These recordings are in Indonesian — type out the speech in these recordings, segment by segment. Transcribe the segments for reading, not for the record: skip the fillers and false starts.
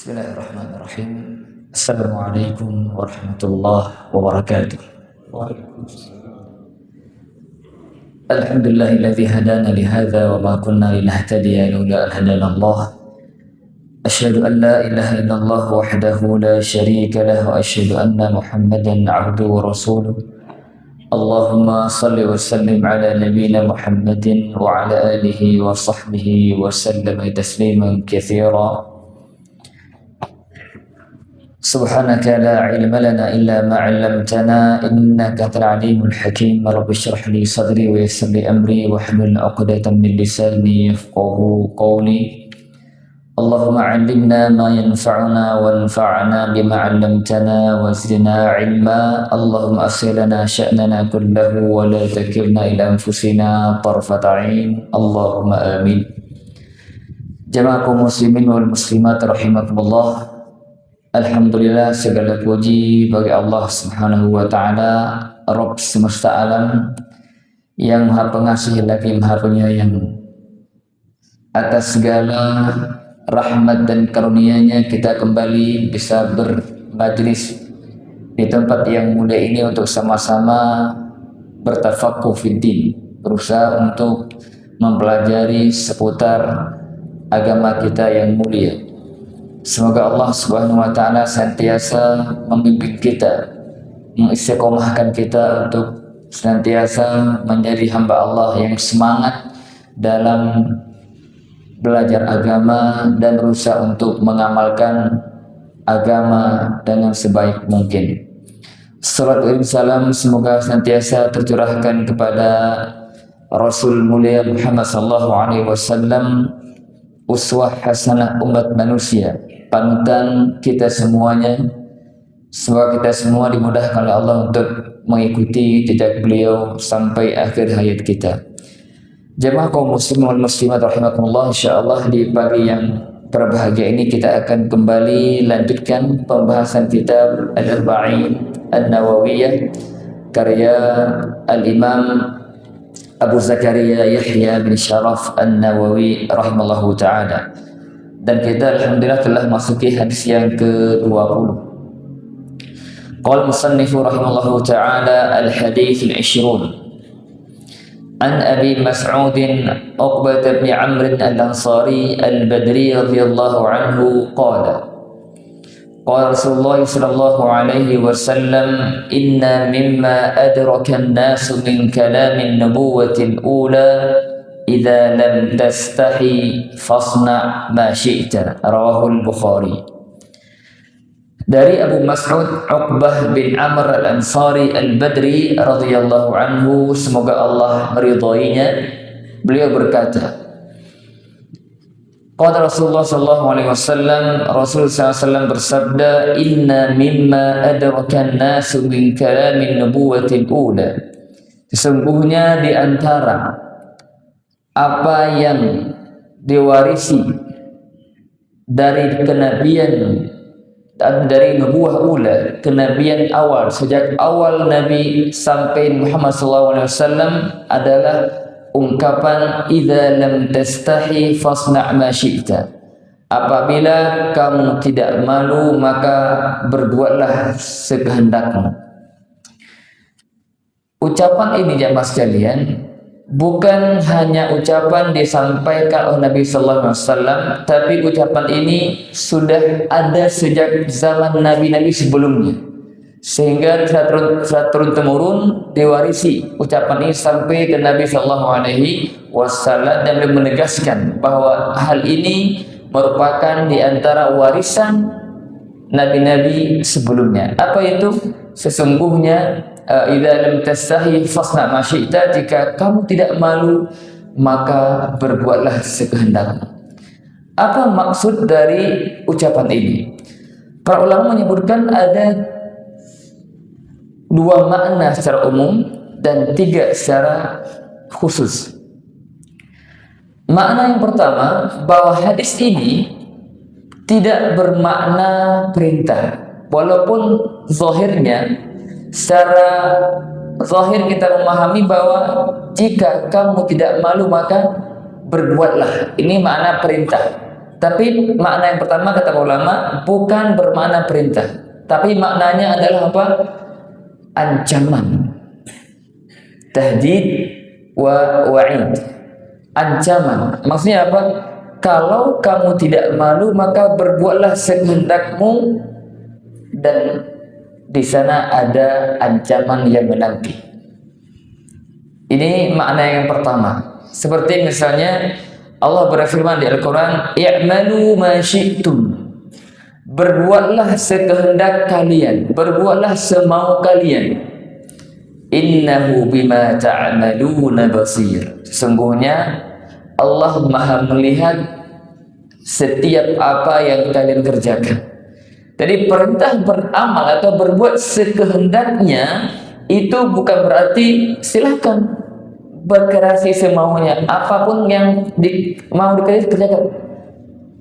Bismillahirrahmanirrahim. Assalamualaikum warahmatullahi wabarakatuh. Alhamdulillahilladzi hadana li hadza wa ma kunna linahtadiya laula an hadana Allah. Asyhadu an la ilaha illallah wahdahu la syarika lahu wa asyhadu anna Muhammadan 'abduhu wa rasuluh. Allahumma salli wa sallim ala nabiyyina Muhammadin wa ala alihi wa sahbihi wa sallam tasliman katsira. Subhanaka la ilma lana illa ma 'allamtana innaka antal alimul hakim. Rabbi shrah li sadri wa yassir li amri wa hlul 'uqdatam min lisani yafqahu qawli. Allahumma 'allimna ma yanfa'una wanfa'na bima 'allamtana wa zidna 'ilma. Allahumma aslih lana sya'nana kullahu wa la takilna ila anfusina tarfata 'ain. Allahumma amin. Jamaah kaum muslimin wal muslimat rahimakumullah. Alhamdulillah, segala puji bagi Allah Subhanahu wa taala, Rabb semesta alam yang Maha Pengasih lagi Maha Penyayang. Atas segala rahmat dan karunia-Nya kita kembali bisa bermajlis di tempat yang mulia ini untuk sama-sama bertafaqquh fiddin, berusaha untuk mempelajari seputar agama kita yang mulia. Semoga Allah Subhanahu wa taala senantiasa membimbing kita, mengistiqomahkan kita untuk senantiasa menjadi hamba Allah yang semangat dalam belajar agama dan berusaha untuk mengamalkan agama dengan sebaik mungkin. Salawat dan salam semoga senantiasa tercurahkan kepada Rasul mulia Muhammad sallallahu alaihi wasallam, uswah hasanah umat manusia, panutan kita semuanya. Semoga kita semua dimudahkan oleh Allah untuk mengikuti jejak beliau sampai akhir hayat kita. Jemaah kaum muslimin wal muslimat rahimakumullah, insyaallah di pagi yang berbahagia ini kita akan kembali lanjutkan pembahasan kitab Al-Arba'in An-Nawawiyah karya Al-Imam Abu Zakaria Yahya bin Sharaf An-Nawawi rahimallahu ta'ala. Dan kita alhamdulillah telah masuki hadis yang ke-20. Qala musannifu rahimallahu ta'ala al-hadits al-'ishrun an Abi Mas'ud Uqbah bin Amr al-Ansari al-Badri radhiyallahu anhu qala qala Rasulullah sallallahu alaihi wasallam inna mimma adraka an-nasu min kalamin nubuwwatil ula idza lam tastahi fasna ma syi'ta, rawahul Bukhari. Dari Abu Mas'ud Uqbah bin Amr al-Ansari al-Badri radhiyallahu anhu, semoga Allah meridhoinya, beliau berkata, qala Rasulullah sallallahu alaihi wasallam, Rasul sallallahu alaihi wasallam bersabda, inna mimma adraka an-nasu min kalamin nubuwwatil ula, sesungguhnya di antara apa yang diwarisi dari kenabian, dari nubuah ula, kenabian awal, sejak awal Nabi sampai Muhammad SAW adalah ungkapan idza lam tastahi fasna' ma syi'ta, apabila kamu tidak malu maka berbuatlah sekehendakmu. Ucapan ini jamaah sekalian bukan hanya ucapan disampaikan oleh Nabi sallallahu alaihi wasallam, tapi ucapan ini sudah ada sejak zaman nabi-nabi sebelumnya, sehingga setelah turun temurun diwarisi ucapan ini sampai ke Nabi sallallahu alaihi wasallam, dan beliau menegaskan bahwa hal ini merupakan di antara warisan nabi-nabi sebelumnya. Apa itu? Sesungguhnya idza lam tastahi fasna ma syi'ta, jika kamu tidak malu maka berbuatlah sekehendakmu. Apa maksud dari ucapan ini? Para ulama menyebutkan ada dua makna secara umum dan tiga secara khusus. Makna yang pertama, bahwa hadis ini tidak bermakna perintah, walaupun zahirnya, secara zahir kita memahami bahwa jika kamu tidak malu maka berbuatlah. Ini makna perintah. Tapi makna yang pertama kata ulama bukan bermakna perintah, tapi maknanya adalah apa? Ancaman. Tahdid wa wa'id. Ancaman. Maksudnya apa? Kalau kamu tidak malu maka berbuatlah sekehendakmu, dan di sana ada ancaman yang menanti. Ini makna yang pertama. Seperti misalnya Allah berfirman di Al-Quran, "I'malu ma syi'tum." Berbuatlah sekehendak kalian, berbuatlah semau kalian. Innahu bima ta'maluna basir. Sesungguhnya Allah Maha melihat setiap apa yang kalian kerjakan. Jadi perintah beramal atau berbuat sekehendaknya itu bukan berarti silahkan berkreasi semaunya, apapun yang mau dikerjakan.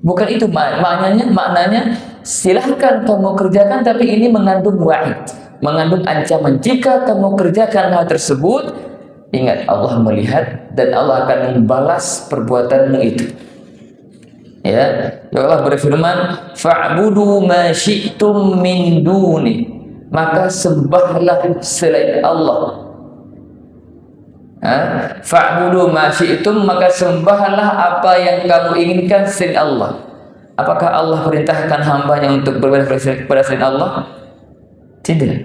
Bukan itu maknanya silahkan kamu kerjakan, tapi ini mengandung wa'id, mengandung ancaman. Jika kamu kerjakan hal tersebut, ingat Allah melihat dan Allah akan membalas perbuatanmu itu. Ya, Allah berfirman, "Fa'budu ma syi'tum min duni." Maka sembahlah selain Allah. Fa'budu ma syi'tum, maka sembahlah apa yang kamu inginkan selain Allah. Apakah Allah perintahkan hambanya untuk beribadah kepada selain Allah? Tidak.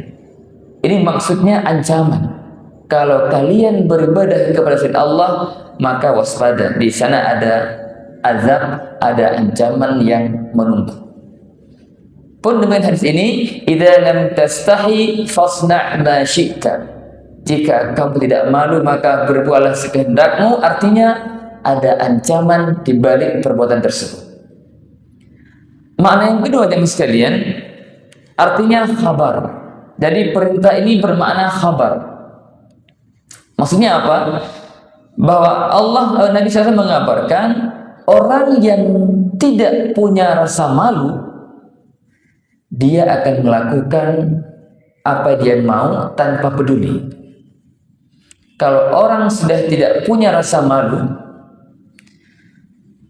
Ini maksudnya ancaman. Kalau kalian beribadah kepada selain Allah, maka waspada. Di sana ada azab, ada ancaman yang menunggu. Pun dengan hadis ini, idza lam tastahi fasna' ma syi'ta. Jika kamu tidak malu maka berbuatlah sekehendakmu, artinya ada ancaman di balik perbuatan tersebut. Makna yang kedua teman sekalian, artinya khabar. Jadi perintah ini bermakna khabar. Maksudnya apa? Bahwa Nabi SAW mengabarkan orang yang tidak punya rasa malu, dia akan melakukan apa dia mau tanpa peduli. Kalau orang sudah tidak punya rasa malu,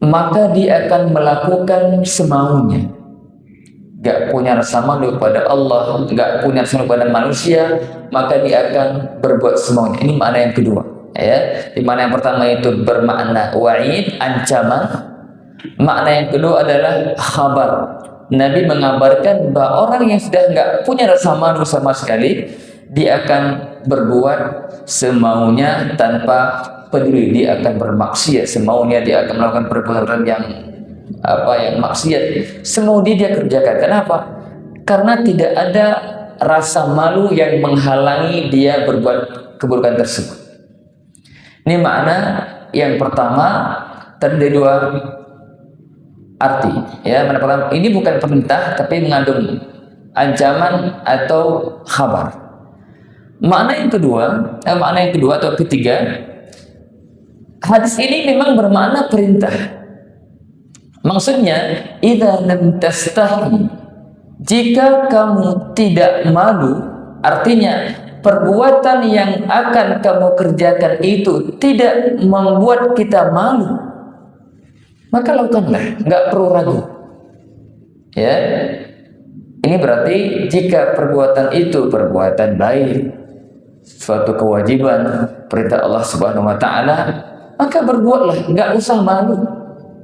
maka dia akan melakukan semaunya. Gak punya rasa malu kepada Allah, gak punya rasa malu kepada manusia, maka dia akan berbuat semaunya. Ini makna yang kedua. Ya, di mana yang pertama itu bermakna wa'id, ancaman. Makna yang kedua adalah khabar. Nabi mengabarkan bahwa orang yang sudah gak punya rasa malu sama sekali, dia akan berbuat semaunya tanpa peduli. Dia akan bermaksiat semaunya, dia akan melakukan perbuatan yang maksiat semau dia kerjakan. Kenapa? Karena tidak ada rasa malu yang menghalangi dia berbuat keburukan tersebut. Ini makna yang pertama, terdiri dua arti. Ya, mana pertama? Ini bukan perintah tapi mengandung ancaman atau khabar. Makna yang kedua atau ketiga, hadis ini memang bermakna perintah. Maksudnya, idza lam tastahi, jika kamu tidak malu, artinya perbuatan yang akan kamu kerjakan itu tidak membuat kita malu, maka lakukanlah, nggak perlu ragu. Ya, ini berarti jika perbuatan itu perbuatan baik, suatu kewajiban, perintah Allah Subhanahu wa Ta'ala, maka berbuatlah, nggak usah malu.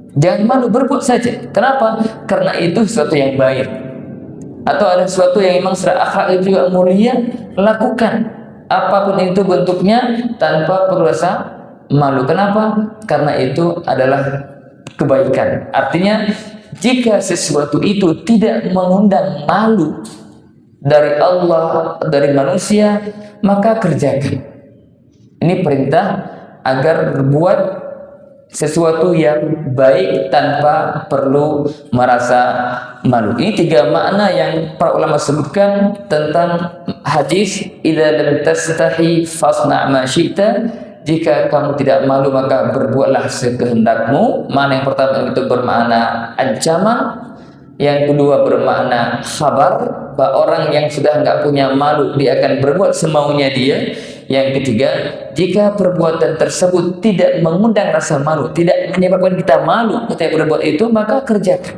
Jangan malu, berbuat saja. Kenapa? Karena itu sesuatu yang baik, atau ada sesuatu yang memang secara akhlak juga mulia, lakukan apapun itu bentuknya tanpa perlu rasa malu. Kenapa? Karena itu adalah kebaikan. Artinya jika sesuatu itu tidak mengundang malu dari Allah, dari manusia, maka kerjakan. Ini perintah agar berbuat sesuatu yang baik tanpa perlu merasa malu. Ini tiga makna yang para ulama sebutkan tentang hadis idza lam tastahi fasna' ma syi'ta. Jika kamu tidak malu maka berbuatlah sekehendakmu. Makna yang pertama itu bermakna ancaman, yang kedua bermakna khabar, bahwa orang yang sudah nggak punya malu dia akan berbuat semaunya dia. Yang ketiga, jika perbuatan tersebut tidak mengundang rasa malu, tidak menyebabkan kita malu ketika berbuat itu, maka kerjakan.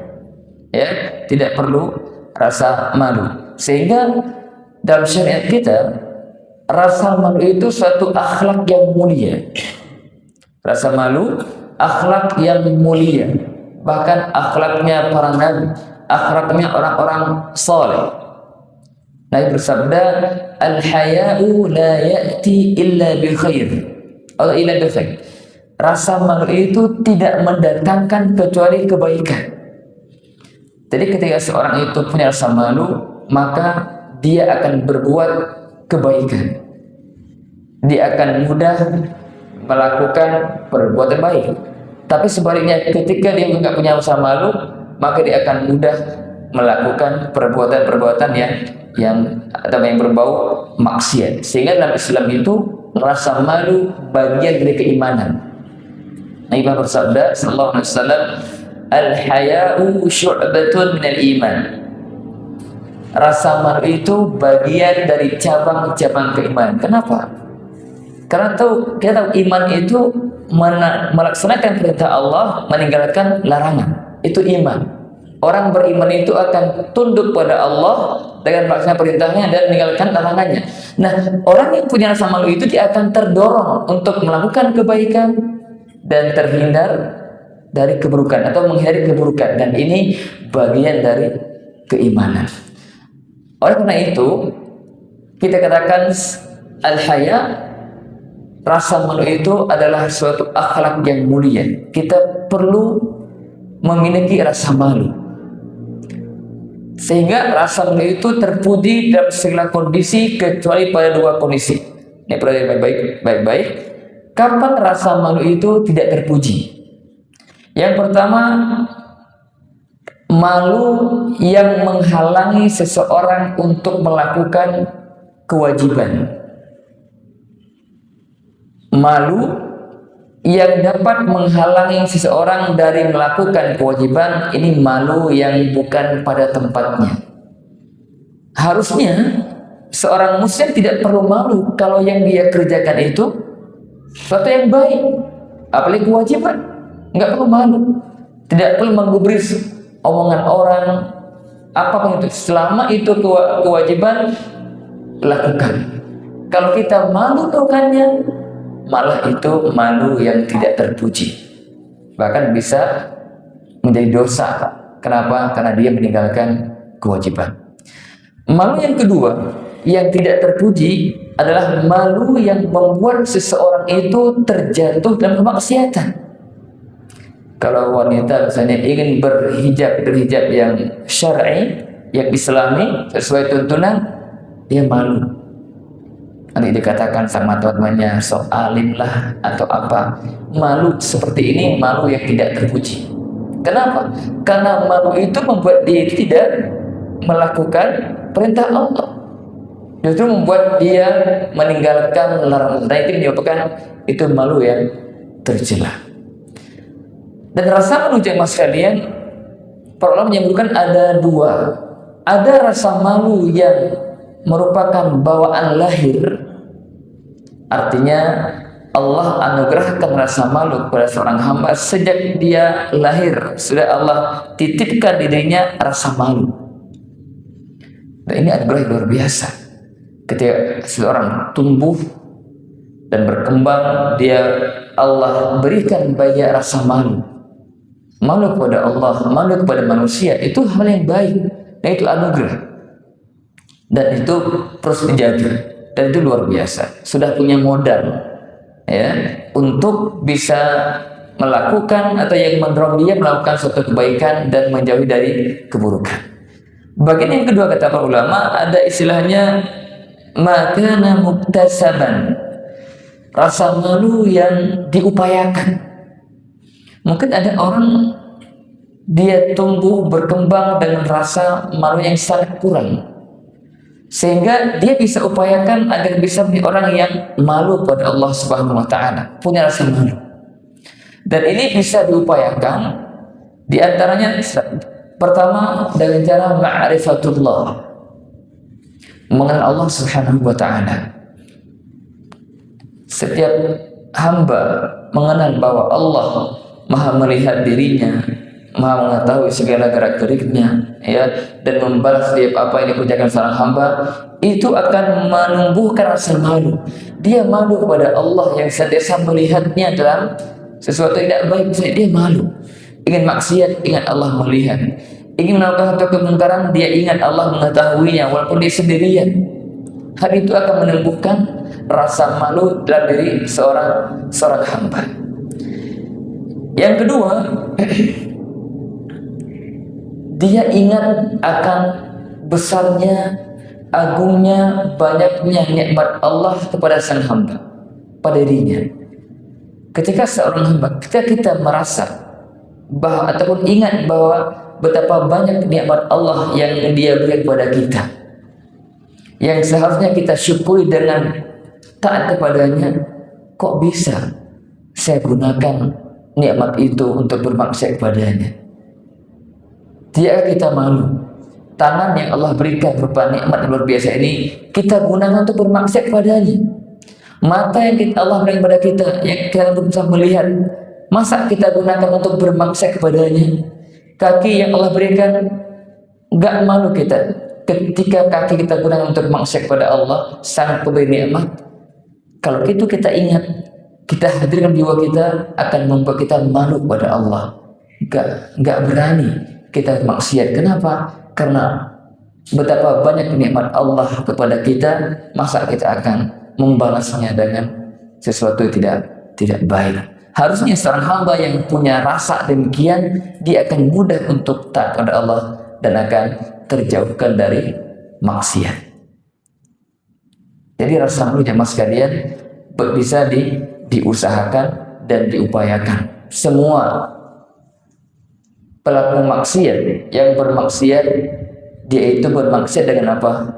Ya, tidak perlu rasa malu. Sehingga dalam syariat kita, rasa malu itu suatu akhlak yang mulia. Rasa malu akhlak yang mulia, bahkan akhlaknya para nabi, akhlaknya orang-orang saleh. Nabi bersabda, al-haya'u la ya'ti illa bi khair atau illa bi khair. Rasa malu itu tidak mendatangkan kecuali kebaikan. Jadi ketika seorang itu punya rasa malu, maka dia akan berbuat kebaikan. Dia akan mudah melakukan perbuatan baik. Tapi sebaliknya, ketika dia tidak punya rasa malu, maka dia akan mudah melakukan perbuatan-perbuatan yang berbau maksiat. Sehingga dalam Islam itu rasa malu bagian dari keimanan. Nabi bersabda sallallahu alaihi wasallam, al-haya'u syu'batun minal iman. Rasa malu itu bagian dari cabang-cabang keimanan. Kenapa? Karena kita tahu iman itu melaksanakan perintah Allah, meninggalkan larangan. Itu iman. Orang beriman itu akan tunduk pada Allah dengan melaksanakan perintahnya dan meninggalkan larangannya. Nah, orang yang punya rasa malu itu dia akan terdorong untuk melakukan kebaikan dan terhindar dari keburukan atau menghindari keburukan. Dan ini bagian dari keimanan. Oleh karena itu, kita katakan al-haya, rasa malu itu adalah suatu akhlak yang mulia. Kita perlu memiliki rasa malu. Sehingga rasa malu itu terpuji dalam segala kondisi kecuali pada dua kondisi. Ini perhatikan baik-baik. Kapan rasa malu itu tidak terpuji? Yang pertama, malu yang menghalangi seseorang untuk melakukan kewajiban. Malu yang dapat menghalangi seseorang dari melakukan kewajiban, ini malu yang bukan pada tempatnya. Harusnya seorang muslim tidak perlu malu kalau yang dia kerjakan itu sesuatu yang baik, apalagi kewajiban. Nggak perlu malu, tidak perlu menggubris omongan orang, apapun itu, selama itu kewajiban, lakukan. Kalau kita malu melakukannya, malah itu malu yang tidak terpuji, bahkan bisa menjadi dosa. Kenapa? Karena dia meninggalkan kewajiban. Malu yang kedua yang tidak terpuji adalah malu yang membuat seseorang itu terjatuh dalam kemaksiatan. Kalau wanita misalnya ingin berhijab yang syar'i, yang islami sesuai tuntunan, dia malu. Nanti dikatakan sama teman-temannya, sok alim lah atau apa. Malu seperti ini malu yang tidak terpuji. Kenapa? Karena malu itu membuat dia tidak melakukan perintah Allah, justru membuat dia meninggalkan larangan. Nah, itu menyebabkan itu malu yang tercela. Dan rasa malu jemaah sekalian, para ulama menyebutkan ada dua. Ada rasa malu yang merupakan bawaan lahir, artinya Allah anugerahkan rasa malu kepada seorang hamba sejak dia lahir, sudah Allah titipkan dirinya rasa malu. Dan ini anugerah yang luar biasa. Ketika seorang tumbuh dan berkembang, Allah berikan baginya rasa malu. Malu kepada Allah, malu kepada manusia, itu hal yang baik, dan itu anugerah. Dan itu terus dijaga, dan itu luar biasa. Sudah punya modal ya untuk bisa melakukan atau yang mendorong dia melakukan suatu kebaikan dan menjauhi dari keburukan. Bagian yang kedua kata para ulama, ada istilahnya makana muktasaban, rasa malu yang diupayakan. Mungkin ada orang dia tumbuh berkembang dengan rasa malu yang sangat kurang, sehingga dia bisa upayakan agar bisa menjadi orang yang malu pada Allah Subhanahu wa taala, punya rasa malu. Dan ini bisa diupayakan di antaranya pertama dengan cara ma'rifatullah, mengenal Allah Subhanahu wa taala. Setiap hamba mengenal bahwa Allah Maha melihat dirinya, Maha mengetahui segala gerak-geriknya, ya, dan membalas setiap apa yang dikerjakan seorang hamba, itu akan menumbuhkan rasa malu. Dia malu kepada Allah yang senantiasa melihatnya dalam sesuatu yang tidak baik, dia malu. Ingin maksiat, ingat Allah melihat. Ingin melakukan satu kemungkaran, dia ingat Allah mengetahuinya walaupun dia sendirian. Hal itu akan menumbuhkan rasa malu dalam diri seorang hamba. Yang kedua, dia ingat akan besarnya, agungnya, banyaknya nikmat Allah kepada sang hamba, pada dirinya. Ketika seorang hamba, ketika kita merasa bahwa ataupun ingat bahwa betapa banyak nikmat Allah yang Dia berikan kepada kita, yang seharusnya kita syukuri dengan taat kepadanya, kok bisa saya gunakan nikmat itu untuk bermaksiat kepadanya? Tidak kita malu. Tangan yang Allah berikan berupa nikmat yang luar biasa ini kita gunakan untuk bermaksiat kepadanya. Mata yang Allah berikan kepada kita, yang kita bisa melihat, masa kita gunakan untuk bermaksiat kepadanya? Kaki yang Allah berikan, gak malu kita ketika kaki kita gunakan untuk bermaksiat kepada Allah, sang pemberi nikmat? Kalau itu kita ingat, kita hadirkan jiwa kita, akan membuat kita malu kepada Allah. Gak berani kita maksiat. Kenapa? Karena betapa banyak nikmat Allah kepada kita, masa kita akan membalasnya dengan sesuatu yang tidak baik. Harusnya seorang hamba yang punya rasa demikian, dia akan mudah untuk taat kepada Allah dan akan terjauhkan dari maksiat. Jadi rasa malu jemaah sekalian bisa diusahakan dan diupayakan. Semua pelaku maksiat yang bermaksiat, dia itu bermaksiat dengan apa?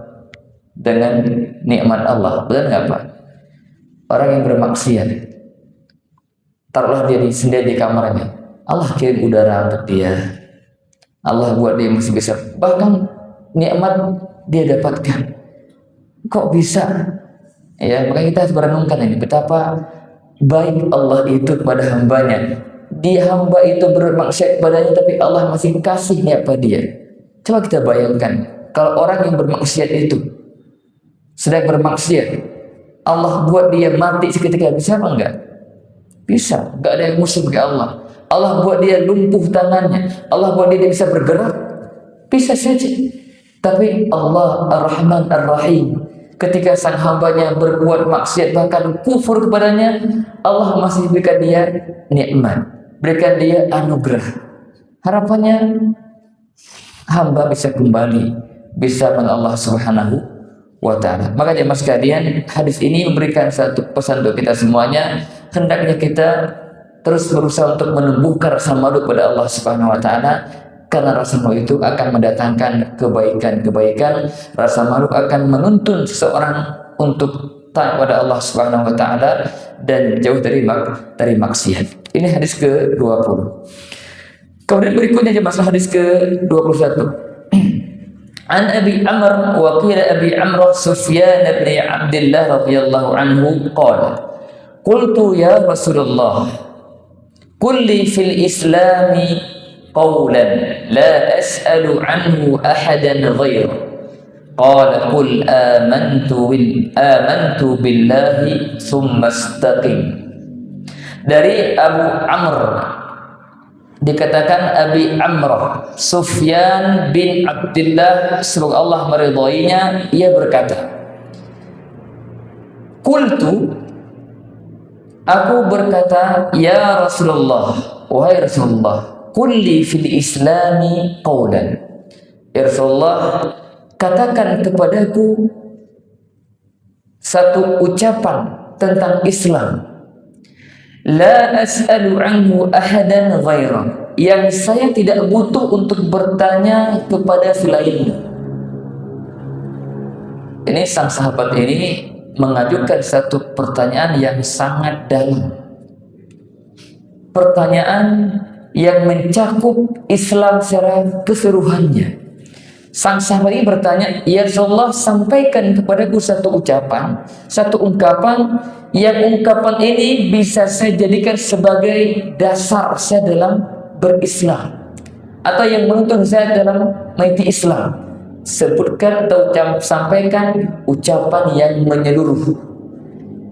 Dengan nikmat Allah. Benar nggak Pak? Orang yang bermaksiat, taruhlah dia sendiri di kamarnya, Allah kirim udara untuk dia, Allah buat dia masih bisa, bahkan nikmat dia dapatkan. Kok bisa? Ya, makanya kita harus merenungkan ini, betapa baik Allah itu kepada hambanya. Dia hamba itu bermaksiat kepadanya, tapi Allah masih kasih nikmat dia. Coba kita bayangkan, kalau orang yang bermaksiat itu sedang bermaksiat, Allah buat dia mati seketika, bisa apa enggak? Bisa, enggak ada yang musuh bagi Allah. Allah buat dia lumpuh tangannya, Allah buat dia bisa bergerak, bisa saja. Tapi Allah Ar-Rahman Ar-Rahim, ketika sang hambanya berbuat maksiat bahkan kufur kepadanya, Allah masih berikan dia nikmat, berikan dia anugerah. Harapannya hamba bisa kembali, bisa mengenal Allah Subhanahu wa Ta'ala. Maka jemaah sekalian, hadis ini memberikan satu pesan untuk kita semuanya. Hendaknya kita terus berusaha untuk menumbuhkan rasa malu kepada Allah Subhanahu wa Ta'ala, karena rasa malu itu akan mendatangkan kebaikan-kebaikan. Rasa malu akan menuntun seseorang untuk taat kepada Allah Subhanahu wa Ta'ala dan jauh dari maksiat. Ini hadis ke-20. Kemudian berikutnya jemaah, hadis ke-21. An Abi Amr wa qila Abi Amr Sufyan bin Abdullah radhiyallahu anhu qala qultu ya Rasulullah kulli fil islami qawlan la as'alu anhu ahadan ghayra qala qul amantu billahi thumma istaqim. Dari Abu Amr, dikatakan Abi Amr Sufyan bin Abdullah, semoga Allah meridhoinya, ia berkata, qultu, aku berkata, ya Rasulullah, wahai Rasulullah, kulli fil islami qawlan, ya Rasulullah, katakan kepadaku satu ucapan tentang Islam, la as'alu anhu ahadan ghaira, yang saya tidak butuh untuk bertanya kepada selainnya. Ini sang sahabat ini mengajukan satu pertanyaan yang sangat dalam, pertanyaan yang mencakup Islam secara keseluruhannya. Sang sahabat ini bertanya, "Ya Rasulullah, sampaikan kepadaku satu ucapan, satu ungkapan yang ungkapan ini bisa saya jadikan sebagai dasar saya dalam berislam, atau yang menuntun saya dalam mengikuti Islam. Sebutkan atau sampaikan ucapan yang menyeluruh,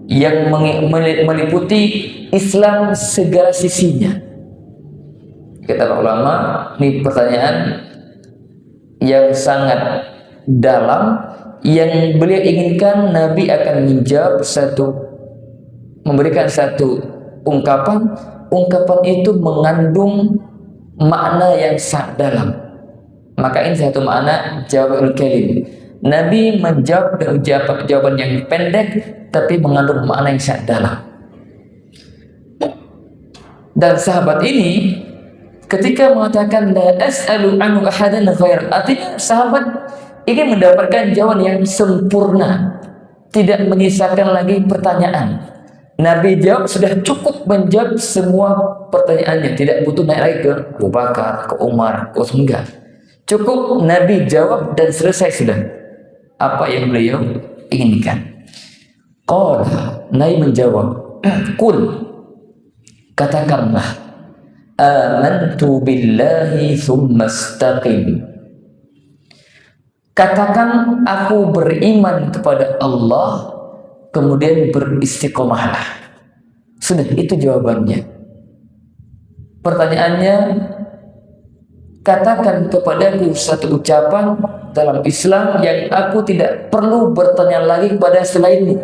yang meliputi Islam segala sisinya." Kata ulama, ini pertanyaan yang sangat dalam, yang beliau inginkan Nabi akan memberikan satu ungkapan itu mengandung makna yang sangat dalam. Maka ini satu makna jawabul kalim. Nabi menjawab dengan jawaban yang pendek tapi mengandung makna yang sangat dalam. Dan sahabat ini ketika mengatakan la as'alu anhu ahadan ghair, artinya sahabat ingin mendapatkan jawaban yang sempurna, tidak menyisakan lagi pertanyaan. Nabi jawab sudah cukup menjawab semua pertanyaannya, tidak butuh naik lagi ke Abu Bakar, ke Umar, ke Utsman, enggak. Cukup Nabi jawab dan selesai sudah apa yang beliau inginkan. Qala, Nabi menjawab, "Qul," katakanlah, "Amantu billahi tsumma istaqim." Katakan, aku beriman kepada Allah, kemudian beristiqomahlah. Sudah, itu jawabannya. Pertanyaannya, katakan kepadaku satu ucapan dalam Islam yang aku tidak perlu bertanya lagi kepada selainmu.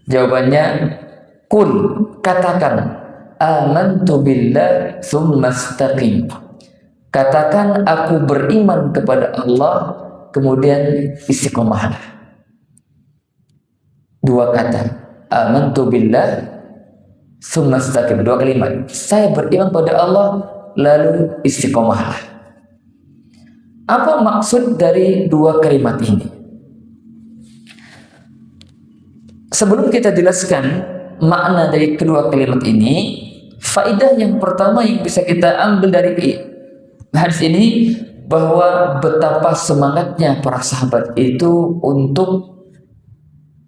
Jawabannya, "Qul," katakan, "Amantu billah tsumma istaqim." Katakan, aku beriman kepada Allah, kemudian istiqomahlah. Dua kata, amantu billah tsumma istaqim, dua kalimat. Saya beriman pada Allah, lalu istiqomahlah. Apa maksud dari dua kalimat ini? Sebelum kita jelaskan makna dari kedua kalimat ini, faedah yang pertama yang bisa kita ambil dari hadis ini, bahwa betapa semangatnya para sahabat itu untuk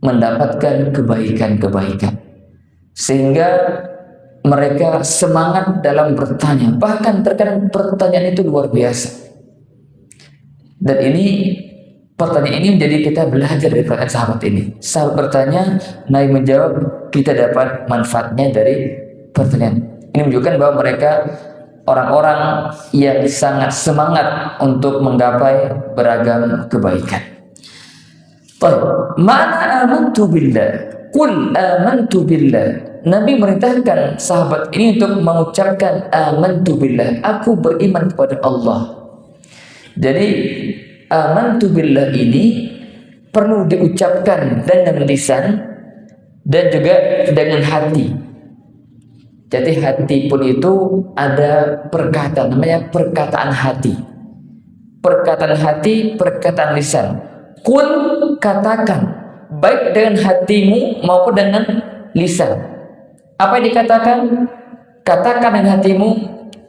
mendapatkan kebaikan-kebaikan, sehingga mereka semangat dalam bertanya, bahkan terkadang pertanyaan itu luar biasa. Dan pertanyaan ini menjadi kita belajar dari pertanyaan sahabat ini. Sahabat bertanya, Nabi menjawab, kita dapat manfaatnya dari pertanyaan. Ini menunjukkan bahwa mereka orang-orang yang sangat semangat untuk menggapai beragam kebaikan. Mana amantu billah, qul amantu billah. Nabi merintahkan sahabat ini untuk mengucapkan amantu billah, aku beriman kepada Allah. Jadi amantu billah ini perlu diucapkan dengan lisan dan juga dengan hati. Jadi hati pun itu ada perkataan, namanya perkataan hati. Perkataan hati, perkataan lisan. Qul, katakan, baik dengan hatimu maupun dengan lisan. Apa yang dikatakan? Katakan dengan hatimu,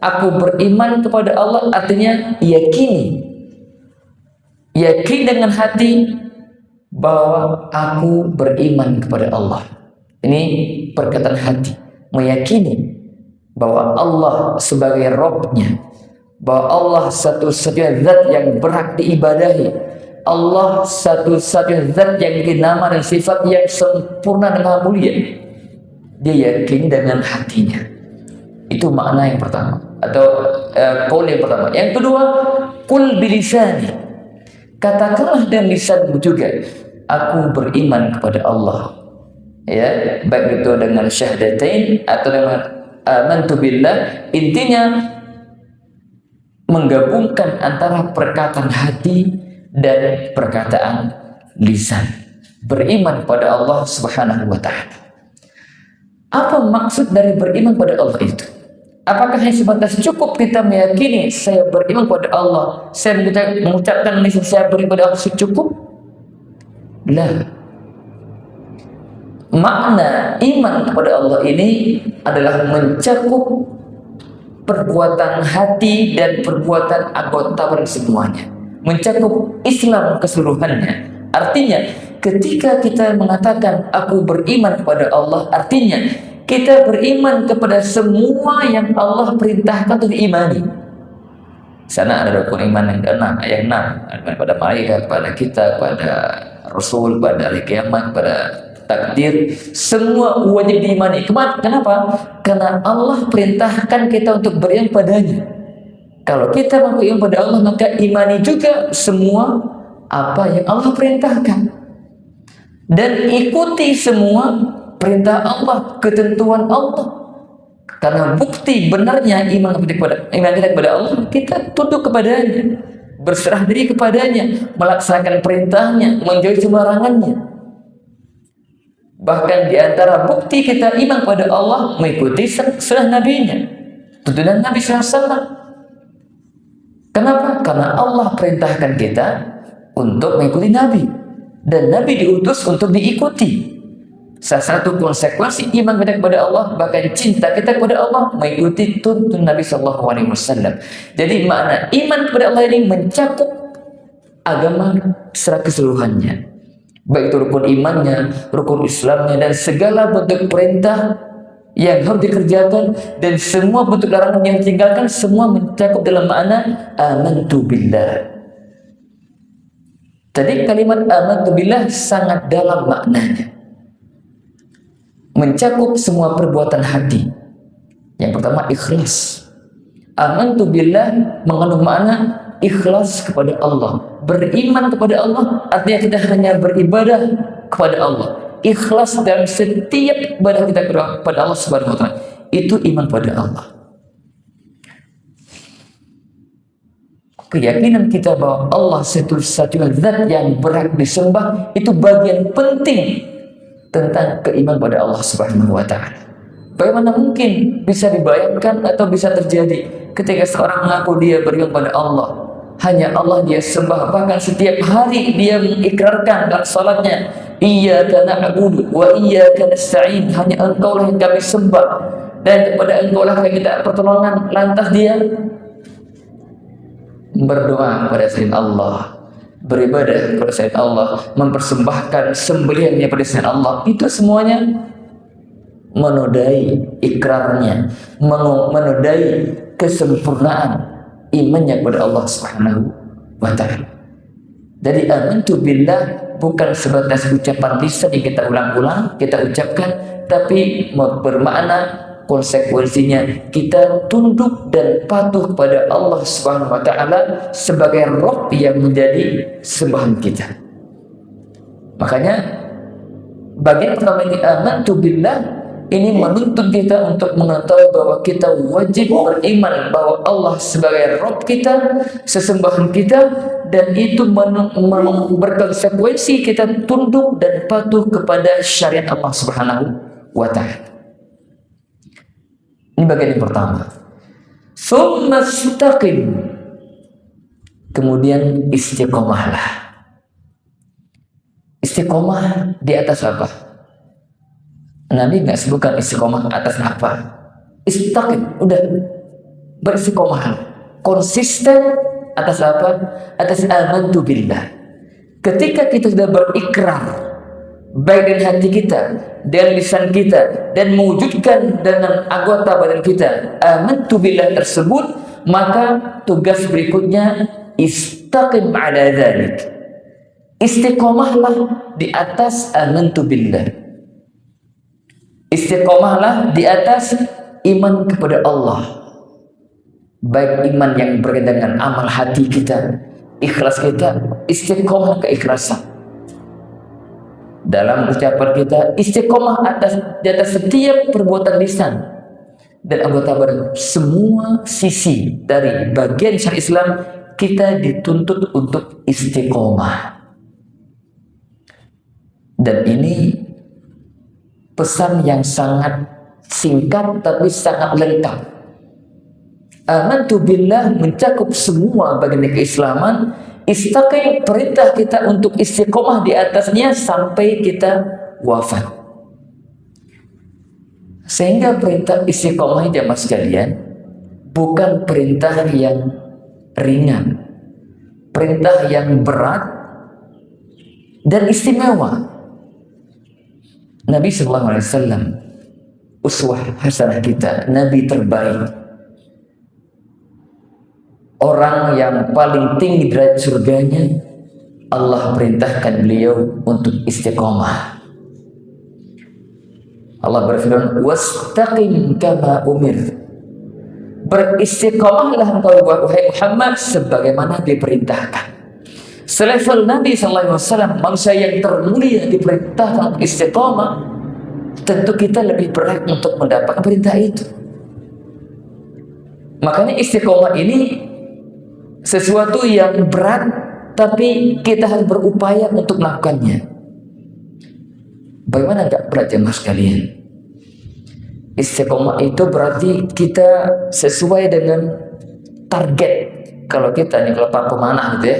aku beriman kepada Allah, artinya yakini. Yakin dengan hati bahwa aku beriman kepada Allah. Ini perkataan hati, meyakini bahwa Allah sebagai Rabb-nya, bahwa Allah satu-satunya zat yang berhak diibadahi, Allah satu-satunya zat yang memiliki nama dan sifat yang sempurna dan maha mulia. Dia yakin dengan hatinya. Itu makna yang pertama, atau qaul yang pertama. Yang kedua, qul bilisani, katakanlah dengan lisanmu juga, aku beriman kepada Allah. Ya, baik itu dengan syahadatain atau dengan amantu billah. Intinya menggabungkan antara perkataan hati dan perkataan lisan. Beriman pada Allah Subhanahu wa taala. Apa maksud dari beriman pada Allah itu? Apakah hanya sebatas cukup kita meyakini saya beriman pada Allah, saya mengucapkan lisan saya beriman pada Allah cukup? Lah. Makna iman kepada Allah ini adalah mencakup perbuatan hati dan perbuatan anggota badan semuanya. mencakup Islam keseluruhannya. Artinya, ketika kita mengatakan aku beriman kepada Allah, artinya kita beriman kepada semua yang Allah perintahkan untuk diimani. Sana ada rukun iman yang ke-6, ayat 6, pada malaikat, pada kita, pada Rasul, pada hari kiamat, pada takdir, semua wajib diimani. Kenapa? Karena Allah perintahkan kita untuk beriman padanya. Kalau kita beriman pada Allah, maka imani juga semua apa yang Allah perintahkan, dan ikuti semua perintah Allah, ketentuan Allah. Karena bukti benarnya iman kita kepada Allah, kita tunduk kepadanya, berserah diri kepadanya, melaksanakan perintahnya, menjauhi larangannya. Bahkan di antara bukti kita iman kepada Allah, mengikuti sunnah nabinya, tuntunan Nabi SAW. Kenapa? Karena Allah perintahkan kita untuk mengikuti Nabi, dan Nabi diutus untuk diikuti. Salah satu konsekuensi iman kita kepada Allah, bahkan cinta kita kepada Allah, mengikuti tuntunan Nabi SAW. Jadi makna iman kepada Allah ini mencakup agama secara keseluruhannya, baik itu rukun imannya, rukun Islamnya, dan segala bentuk perintah yang harus dikerjakan dan semua bentuk larangan yang ditinggalkan, semua mencakup dalam makna amantu billah. Tadi kalimat amantu billah sangat dalam maknanya, mencakup semua perbuatan hati. Yang pertama, ikhlas. Amantu billah mengandung makna ikhlas kepada Allah, beriman kepada Allah, artinya kita hanya beribadah kepada Allah, ikhlas dalam setiap ibadah kita kepada Allah Subhanahu wa taala. Itu iman pada Allah. Keyakinan kita bahwa Allah satu-satunya zat yang berhak disembah, itu bagian penting tentang keimanan pada Allah Subhanahu wa taala. Bagaimana mungkin bisa dibayangkan atau bisa terjadi ketika seorang mengaku dia beriman pada Allah, hanya Allah dia sembah, bahkan setiap hari dia mengikrarkan dalam salatnya, iyyaka na'budu wa iyyaka nasta'in, hanya Engkau lah yang kami sembah dan kepada Engkau lah kami minta pertolongan. Lantas dia berdoa kepada selain Allah, beribadah kepada selain Allah, mempersembahkan sembelihannya pada selain Allah. Itu semuanya menodai ikrarnya, menodai kesempurnaan imannya kepada Allah Subhanahu wa taala. Jadi amantu billah bukan sebatas ucapan lisan yang kita ulang-ulang, kita ucapkan, tapi bermakna konsekuensinya kita tunduk dan patuh kepada Allah Subhanahu wa taala sebagai Rabb yang menjadi sembahan kita. Makanya bagian pertama ini amantu billah ini menuntut kita untuk mengetahui bahwa kita wajib beriman bahwa Allah sebagai Rabb kita, sesembahan kita, dan itu berkonsekuensi kita tunduk dan patuh kepada syariat Allah Subhanahu wa taala. Ini bagian yang pertama. Tsumma istaqim. Kemudian istiqomahlah. Istiqomah di atas apa? Nabi nggak sebutkan istiqomah atas apa. Istaqim, udah beristiqomah, konsisten atas apa? Atas amantu billah. Ketika kita sudah berikrar baik dari hati kita dan lisan kita dan mewujudkan dengan anggota badan kita amantu billah tersebut, maka tugas berikutnya istaqim ala dzalik. Istiqomahlah di atas amantu billah. Istiqomahlah di atas iman kepada Allah, baik iman yang berkaitan dengan amal hati kita, ikhlas kita, istiqomah keikhlasan. Dalam ucapan kita, istiqomah di atas setiap perbuatan lisan dan anggota badan. Semua sisi dari bagian syariat Islam kita dituntut untuk istiqomah. Dan ini pesan yang sangat singkat tapi sangat lengkap. Amantu billah mencakup semua bagian keislaman. Istaqim perintah kita untuk istiqomah di atasnya sampai kita wafat. Sehingga perintah istiqomah jamaah sekalian bukan perintah yang ringan. perintah yang berat dan istimewa. Nabi Sallallahu Alaihi Wasallam, uswah hasanah kita, Nabi terbaik, orang yang paling tinggi derajat surganya, Allah perintahkan beliau untuk istiqomah. Allah berfirman, wastaqim kama umir, beristiqomahlah engkau wahai Muhammad sebagaimana diperintahkan. Selevel Nabi Sallallahu Alaihi Wasallam, manusia yang termulia, diperintahkan istiqomah, tentu kita lebih berat untuk mendapatkan perintah itu. Makanya istiqomah ini sesuatu yang berat, tapi kita harus berupaya untuk melakukannya. Bagaimana enggak berat ya mas kalian? Istiqomah itu berarti kita sesuai dengan target. Kalau kita nih, kalau pemanah gitu ya,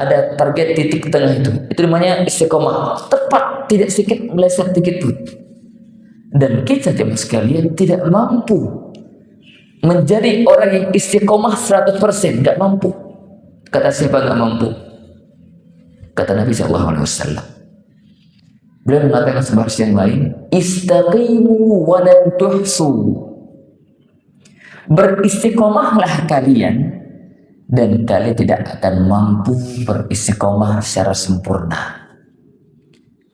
ada target titik tengah itu namanya istiqomah, tepat, tidak sedikit meleset sedikit pun. Dan kita jemaah sekalian tidak mampu menjadi orang yang istiqomah 100%, nggak mampu. Kata siapa nggak mampu? Kata Nabi SAW. Beliau mengatakan sebuah yang lain, istaqimu wa lan tuhsu, beristiqomahlah kalian dan kalian tidak akan mampu beristiqomah secara sempurna.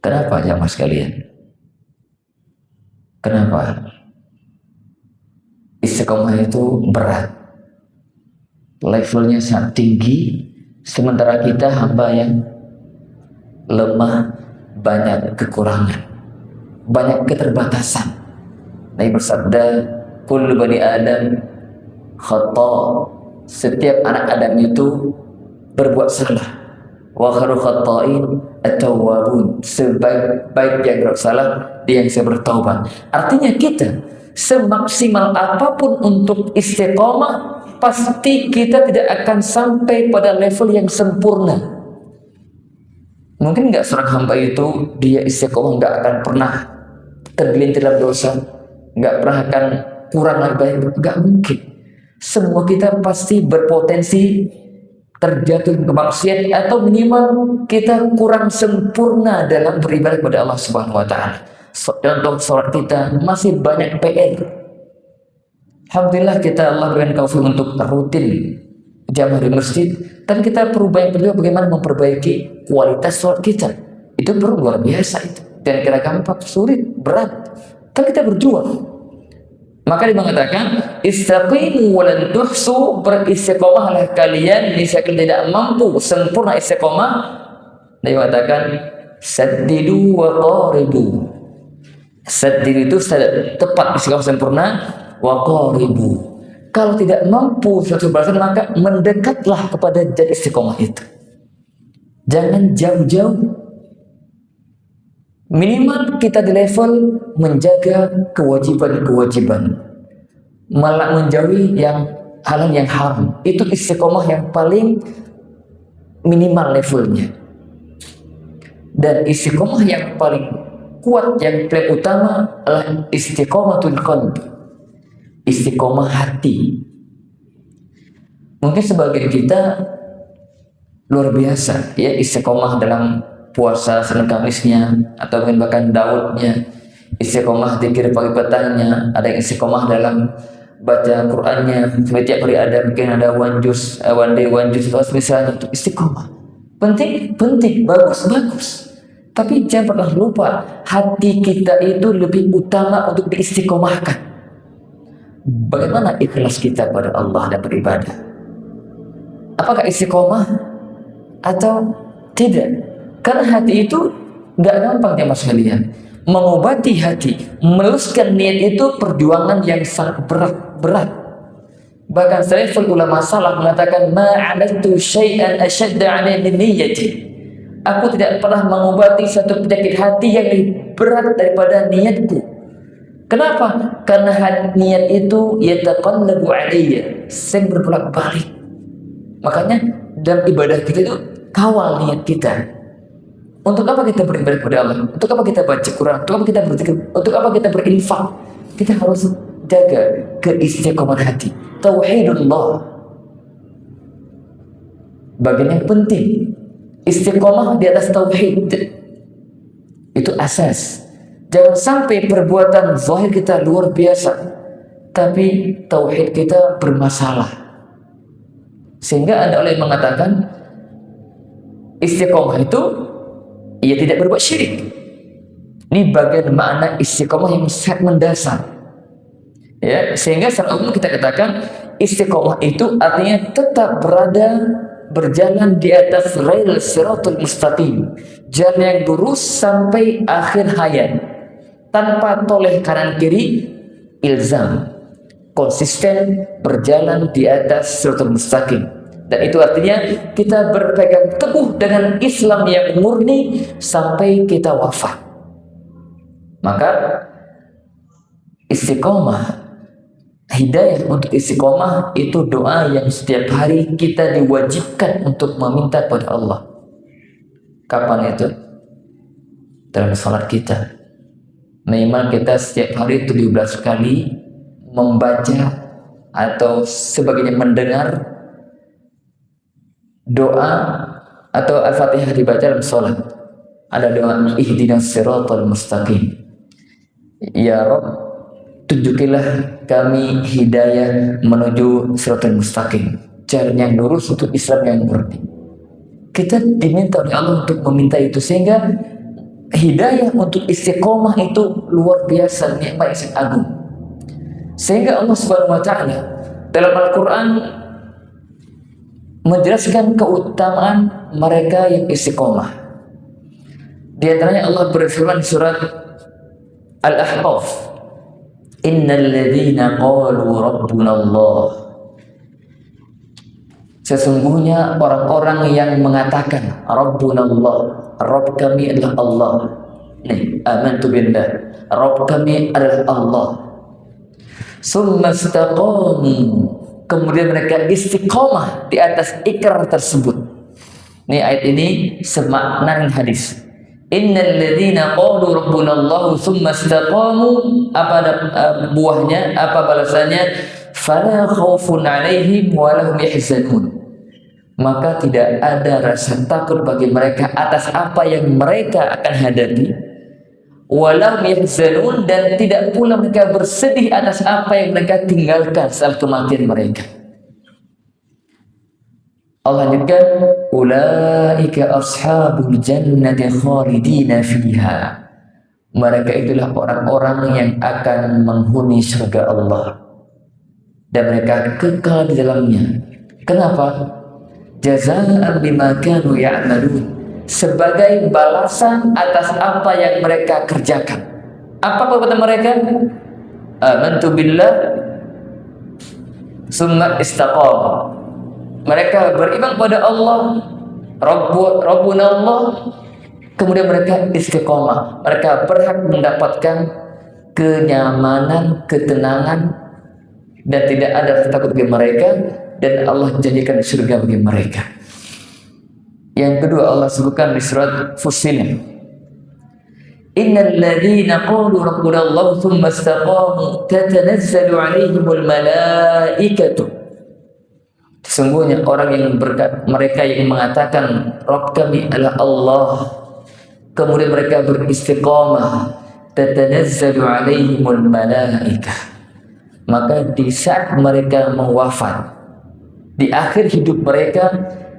Kenapa ya mas kalian? Kenapa? Istiqomah itu berat, levelnya sangat tinggi, sementara kita hamba yang lemah, banyak kekurangan, banyak keterbatasan. Nabi bersabda, kullu bani Adam khata', setiap anak Adam itu berbuat salah. Wa khairu khata'in at-tawwabun, sebaik-baik yang bersalah dia yang bertaubat. Artinya kita semaksimal apapun untuk istiqomah, pasti kita tidak akan sampai pada level yang sempurna. Mungkin nggak seorang hamba itu dia istiqomah nggak akan pernah tergelincir dalam dosa, nggak pernah akan kurang lagi baik, nggak mungkin. Semua kita pasti berpotensi terjatuh ke maksiat, atau minimal kita kurang sempurna dalam beribadah kepada Allah Subhanahu wa taala. Contoh salat kita masih banyak PR. Alhamdulillah kita Allah berikan taufik untuk rutin jamaah di masjid, dan kita perlu banyak berdua bagaimana memperbaiki kualitas salat kita. Itu perlu luar biasa itu. Dan kira gampang, sulit, berat. Tapi kita berjuang. Maka dia mengatakan, istaqimu wa lan tuhsu, beristiqomahlah kalian, niscaya kalian tidak mampu sempurna istiqomah. Dia mengatakan, saddidu wa qaribu. Saddidu itu tepat istiqomah sempurna, wa qaribu. Kalau tidak mampu 100%, maka mendekatlah kepada jadi istiqomah itu. Jangan jauh-jauh. Minimal kita di level menjaga kewajiban-kewajiban, malah menjauhi hal yang haram. Itu istiqomah yang paling minimal levelnya. Dan istiqomah yang paling kuat, yang paling utama adalah istiqomatul qalbi, istiqomah hati. Mungkin sebagian kita luar biasa ya istiqomah dalam puasa Senin Kamisnya, atau mungkin bahkan Daudnya, istiqomah zikir pagi petangnya, ada yang istiqomah dalam baca Qur'annya, setiap hari ada, mungkin ada one day one juice, misalnya, itu istiqomah. Penting, bagus. Tapi jangan pernah lupa, hati kita itu lebih utama untuk diistiqomahkan. Bagaimana ikhlas kita pada Allah dan beribadah? Apakah istiqomah atau tidak? Karena hati itu nggak gampang ya mas kalian. Mengobati hati, meluluskan niat itu perjuangan yang sangat berat. Bahkan selevel ulama salaf mengatakan, ma'alattu syai'an asyadda 'alaihi min niyyati. Aku tidak pernah mengobati satu penyakit hati yang lebih berat daripada niatku. Kenapa? Karena niat itu yataqallabu 'alayya, sering berbolak-balik. Makanya dalam ibadah kita itu kawal niat kita. Untuk apa kita beribadah kepada Allah? Untuk apa kita baca Quran? Untuk apa kita berzikir? Untuk apa kita berinfak? Kita harus jaga keistiqomahan hati. Tauhidullah. bagian yang penting. Istiqomah di atas tauhid itu asas. Jangan sampai perbuatan zahir kita luar biasa, tapi tauhid kita bermasalah. Sehingga ada orang yang mengatakan istiqomah itu ia tidak berbuat syirik. Ini bagian makna istiqomah yang sangat mendasar. Ya, sehingga secara umum kita katakan istiqomah itu artinya tetap berjalan di atas rel siratul mustaqim, jalan yang lurus sampai akhir hayat, tanpa toleh kanan kiri, ilzam, konsisten berjalan di atas siratul mustaqim. Dan itu artinya kita berpegang teguh dengan Islam yang murni sampai kita wafat. Maka istiqomah, hidayah untuk istiqomah itu doa yang setiap hari kita diwajibkan untuk meminta pada Allah. Kapan itu? Dalam salat kita. Memang kita setiap hari 17 kali membaca atau sebagainya mendengar doa atau Al-Fatihah dibaca dalam salat. Ada doa ihdinas siratal mustaqim. Ya Rabb, tunjukilah kami hidayah menuju siratal mustaqim, jalan yang lurus untuk Islam yang murni. Kita diminta oleh Allah untuk meminta itu, sehingga hidayah untuk istiqomah itu luar biasa, nikmat yang agung. Sehingga Allah Subhanahu wa taala dalam Al-Qur'an menjelaskan keutamaan mereka yang istiqomah. Di antaranya Allah berfirman surat Al-Ahqaf, innal ladzina qalu rabbuna Allah. Sesungguhnya orang-orang yang mengatakan Rabbuna Allah, Rabb kami adalah Allah. Nih, amantu billah, Rabb kami adalah Allah. Summa istaqamu, kemudian mereka istiqomah di atas ikrar tersebut. Nih ayat ini semakna dengan hadis. Innal ladzina qalu rabbuna Allah tsumma istaqamu, apa buahnya, apa balasannya? Fala khaufun 'alaihim wa lahum yahzanun. Maka tidak ada rasa takut bagi mereka atas apa yang mereka akan hadapi. Wa lahum yahzanun, dan tidak pula mereka bersedih atas apa yang mereka tinggalkan setelah kematian mereka. Allah lanjutkan, ulaika ashabul jannati khalidina fiha. Mereka itulah orang-orang yang akan menghuni surga Allah dan mereka kekal di dalamnya. Kenapa? Jazaa'an bima kanu ya'malun, sebagai balasan atas apa yang mereka kerjakan. Apa perbuatan mereka? Amantu billah summa istaqam. Mereka beriman pada Allah, Rabbuna Allah, kemudian mereka istiqomah. Mereka berhak mendapatkan kenyamanan, ketenangan, dan tidak ada rasa takut bagi mereka, dan Allah jadikan surga bagi mereka. Yang kedua Allah sebutkan di surat Fussilat, innal ladzina qalu rabbuna Allah tsumma istaqamu tatanazzalu 'alaihimul malaikatu. Sesungguhnya orang yang mereka yang mengatakan Rabb kami adalah Allah, kemudian mereka beristiqamah, tatanazzalu 'alaihimul malaikah. Maka di saat mereka mewafat, di akhir hidup mereka,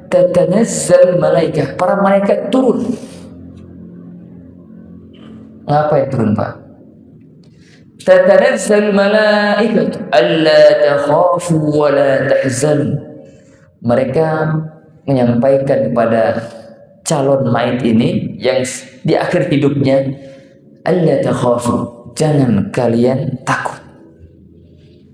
tatanazzal malaikah, para malaikat turun. Ngapa yang turun, Pak? Tatanazzal malaikatu alla takhafu wa la tahzanu. Mereka menyampaikan kepada calon mayit ini yang di akhir hidupnya, alla takhafu, jangan kalian takut.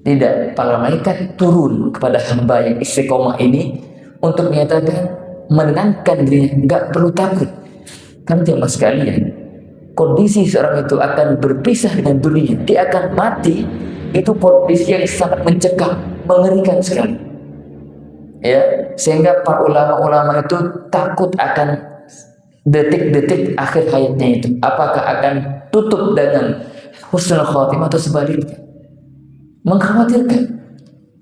Tidak, para malaikat turun kepada hamba yang istiqomah ini untuk menyatakan, menenangkan dirinya, enggak perlu takut. Kan jemaah sekalian, kondisi seorang itu akan berpisah dengan dunia, dia akan mati, itu kondisi yang sangat mencekam, mengerikan sekali. Ya, sehingga para ulama-ulama itu takut akan detik-detik akhir hayatnya itu, apakah akan tutup dengan husnul khatimah atau sebaliknya. Mengkhawatirkan.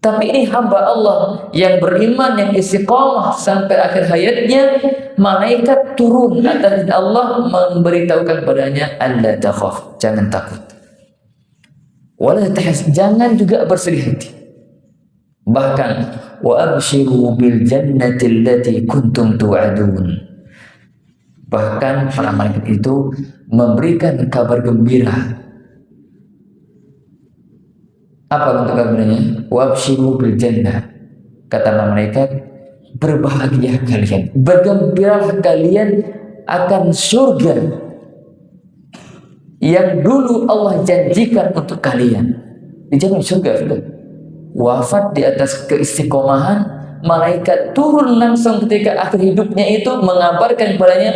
Tapi ini hamba Allah yang beriman, yang istiqomah sampai akhir hayatnya, malaikat turun atas Allah memberitahukan padanya, alla takhaf, jangan takut. Wala tahzan, jangan juga bersedih hati. Bahkan wa abshiru bil jannati allati kuntum tu'adun. Bahkan para malaikat itu memberikan kabar gembira. Apa bentuk kabarnya? Wabshiru bil jannah. Kata malaikat, berbahagia kalian, bergembiralah kalian akan surga yang dulu Allah janjikan untuk kalian. Dijamin surga, sudah. Wafat di atas keistiqomahan, malaikat turun langsung ketika akhir hidupnya itu mengabarkan kepadanya,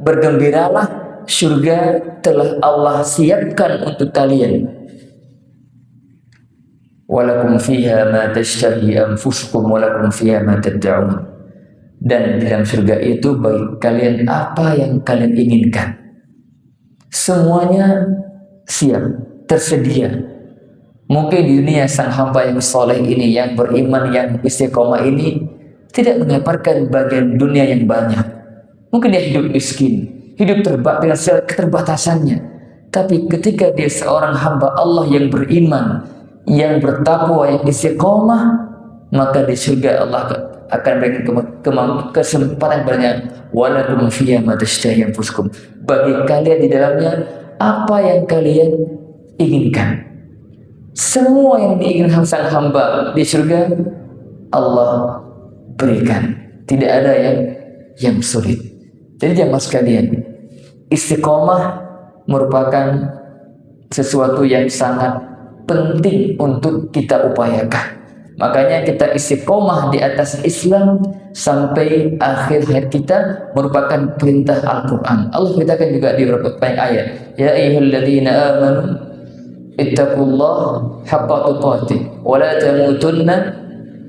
bergembiralah, surga telah Allah siapkan untuk kalian. Walakum fiha ma tashtahi anfusukum walakum fiha ma tad'un. Dan di dalam surga itu bagi kalian apa yang kalian inginkan. Semuanya siap, tersedia. Mungkin di dunia sang hamba yang soleh ini, yang beriman, yang istiqomah ini tidak mendapatkan bagian dunia yang banyak. Mungkin dia hidup miskin, hidup dengan keterbatasannya. Tapi ketika dia seorang hamba Allah yang beriman, yang bertakwa, yang istiqomah, maka di surga Allah akan berikan kesempatan banyak. Walakum fiha ma tashtahi anfusukum. Bagi kalian di dalamnya apa yang kalian inginkan. Semua yang diinginkan sang hamba di surga Allah berikan. Tidak ada yang sulit. Jadi jamaah sekalian, istiqomah merupakan sesuatu yang sangat penting untuk kita upayakan. Makanya kita istiqomah di atas Islam sampai akhir hayat kita merupakan perintah Al-Quran. Allah beritakan juga di beberapa ayat, ya ayyuhalladzina amanu ittaqullaha haqqa tuqatih wa la tamutunna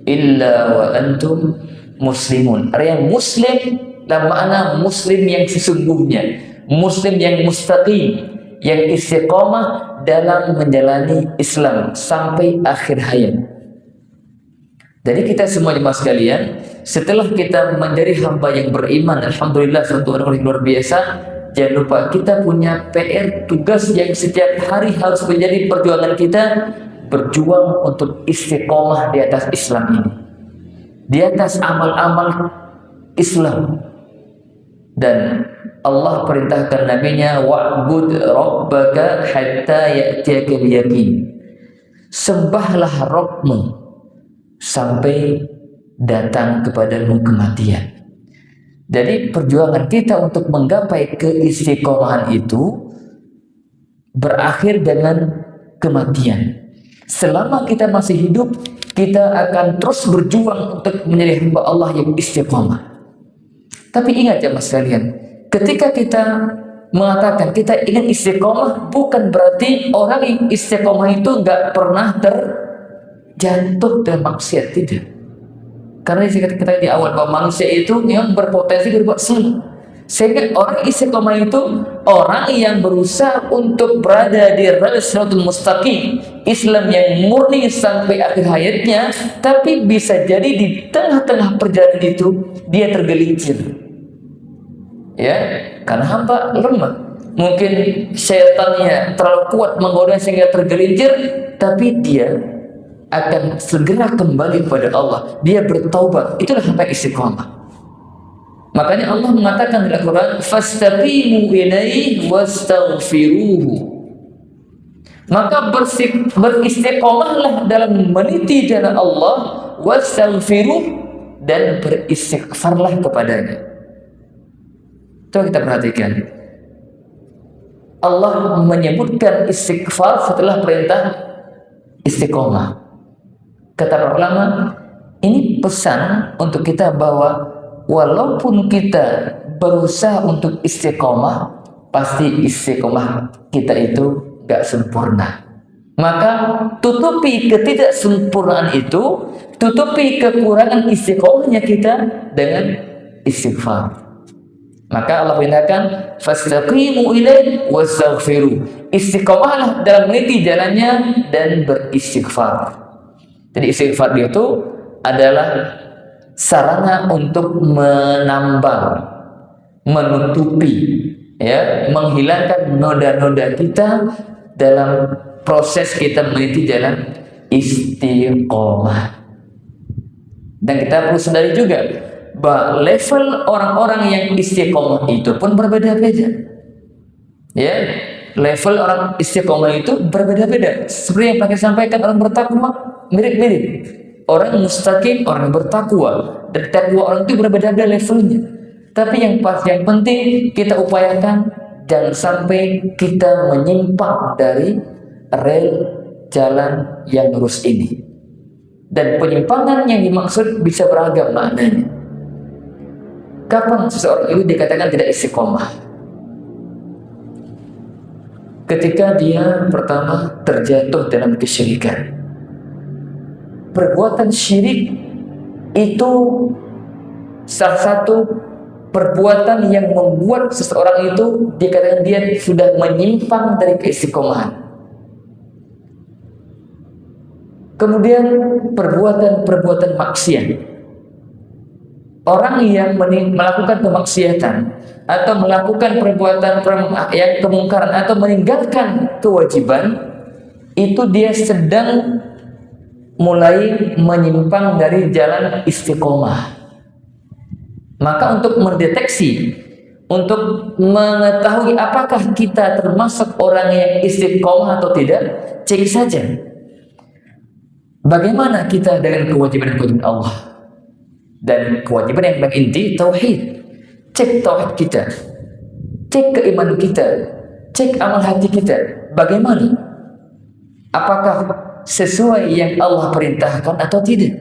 illa wa antum muslimun. Artinya muslim dalam makna muslim yang sesungguhnya, muslim yang mustaqim, yang istiqomah dalam menjalani Islam sampai akhir hayat. Jadi kita semua jemaah sekalian, setelah kita menjadi hamba yang beriman, alhamdulillah satu orang yang luar biasa, jangan lupa kita punya PR, tugas yang setiap hari harus menjadi perjuangan kita, berjuang untuk istiqomah di atas Islam ini, di atas amal-amal Islam. Dan Allah perintahkan nabinya, wa'bud rabbaka hatta ya'tiyakal yaqin. Sembahlah Rabbmu sampai datang kepadamu kematian. Jadi perjuangan kita untuk menggapai keistiqomahan itu berakhir dengan kematian. Selama kita masih hidup, kita akan terus berjuang untuk menjadi hamba Allah yang istiqomah. Tapi ingat ya mas sekalian, ketika kita mengatakan kita ingin istiqomah, bukan berarti orang yang istiqomah itu nggak pernah terjatuh dalam maksiat, tidak. Karena kita di awal bahwa manusia itu yang berpotensi berbuat salah. Sehingga orang istiqomah itu orang yang berusaha untuk berada di Shiratal Mustaqim, Islam yang murni sampai akhir hayatnya, tapi bisa jadi di tengah-tengah perjalanan itu dia tergelincir. Ya, karena hamba lemah. Mungkin syaitannya terlalu kuat menggoda sehingga tergelincir, tapi dia akan segera kembali kepada Allah. Dia bertaubat. Itulah hamba istiqomah. Makanya Allah mengatakan dalam Al-Quran, fastaqimu ilaihi wastaghfiruhu. Maka beristiqomahlah dalam meniti jalan Allah, wastaghfiruh, dan beristighfarlah kepadanya. Coba kita perhatikan, Allah menyebutkan istighfar setelah perintah istiqomah. Kata para ulama, ini pesan untuk kita bahwa walaupun kita berusaha untuk istiqomah, pasti istiqomah kita itu gak sempurna. Maka tutupi ketidaksempurnaan itu, tutupi kekurangan istiqomahnya kita dengan istighfar. Maka Allah perintahkan, fastaqimu ilaihi wastaghfiru. Istiqomahlah dalam meniti jalannya dan beristighfar. Jadi istighfar itu adalah sarana untuk menambal, menutupi, ya, menghilangkan noda-noda kita dalam proses kita meniti jalan istiqomah. Dan kita perlu sadari juga bahwa level orang-orang yang istiqomah itu pun berbeda-beda. Ya, level orang istiqomah itu berbeda-beda. Seperti yang pakai sampaikan, orang bertakwa mirip-mirip. Orang mustaqim, orang bertakwa, dan takwa orang itu berbeda-beda levelnya. Tapi yang penting kita upayakan jangan sampai kita menyimpang dari rel jalan yang lurus ini. Dan penyimpangan yang dimaksud bisa beragam maknanya. Kapan seseorang itu dikatakan tidak istiqomah? Ketika dia pertama terjatuh dalam kesyirikan. Perbuatan syirik itu salah satu perbuatan yang membuat seseorang itu dikatakan dia sudah menyimpang dari keistiqomahan. Kemudian perbuatan-perbuatan maksiat. Orang yang melakukan kemaksiatan atau melakukan perbuatan yang kemungkaran atau meninggalkan kewajiban, itu dia sedang mulai menyimpang dari jalan istiqomah. Maka untuk mendeteksi, untuk mengetahui apakah kita termasuk orang yang istiqomah atau tidak, cek saja bagaimana kita dengan kewajiban-kewajiban Allah. Dan kewajiban yang paling inti tauhid. Cek tauhid kita, cek keimanan kita, cek amal hati kita. Bagaimana? Apakah sesuai yang Allah perintahkan atau tidak?